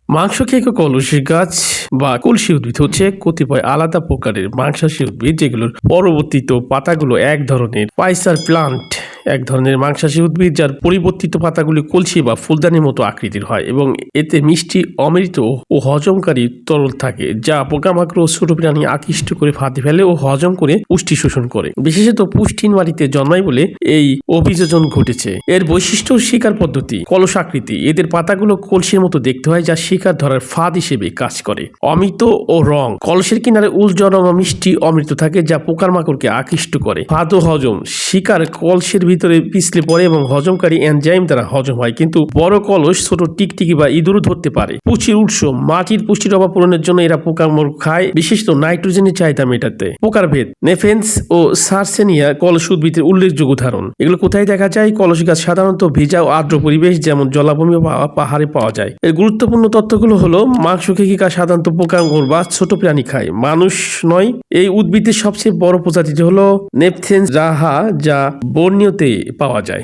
মাংস খেকো কলসি গাছ বা কলসি উদ্ভিদ হচ্ছে কতিপয় আলাদা প্রকারের মাংসাশী উদ্ভিদ যেগুলোর পরবর্তীত পাতাগুলো এক ধরনের পাইসার প্লান্ট, এক ধরনের মাংসাশী উদ্ভিদ যার পরিবর্তিত পাতাগুলি কলসি বা ফুলদানির মতো আকৃতির হয় এবং এতে মিষ্টি অমৃত ও হজমকারী তরল থাকে যা পোকামাকড় ও ছোট প্রাণী আকৃষ্ট করে ফাঁদে ফেলে ও হজম করে পুষ্টি শোষণ করে। বিশেষত পুষ্টিহীন মাটিতে জন্মায় বলে এই অভিযোজন ঘটেছে। এর বৈশিষ্ট্য শিকার পদ্ধতি কলস আকৃতি, এদের পাতাগুলো কলসির মতো দেখতে হয় যা শিকার ধরার ফাঁদ হিসেবে কাজ করে। অমৃত ও রং, কলসের কিনারে উজ্জ্বল রং ও মিষ্টি অমৃত থাকে যা পোকার মাকড়কে আকৃষ্ট করে। ফাঁদ ও হজম, শিকার কলসের ভিতরে পিছলে পড়ে এবং হজমকারী এনজাইম দ্বারা হজম হয়, কিন্তু বড় কলস ছোট টিকটিকি বা ইঁদুরও ধরতে পারে। পুষ্টির উৎস, মাটির পুষ্টির অভাব পূরণের জন্য এরা পোকামাকড় খায়, বিশেষত নাইট্রোজেনের চাহিদা মেটাতে। প্রকারভেদ, নেফেন্স ও সারসেনিয়া কলস উদ্ভিদের উল্লেখযোগ্য উদাহরণ। এগুলো কোথায় দেখা যায়? কলস গাছ সাধারণত ভেজা ও আর্দ্র পরিবেশ যেমন জলাভূমি বা পাহাড়ে পাওয়া যায়। এর গুরুত্বপূর্ণ তথ্যগুলো হলো মাংসখেকী গাছ সাধারণত পোকামাকড় বা ছোট প্রাণী খায়, মানুষ নয়। এই উদ্ভিদের সবচেয়ে বড় প্রজাতিটি হলো নেপথেন্স রাহা যা বর্নিওতে পাওয়া যায়।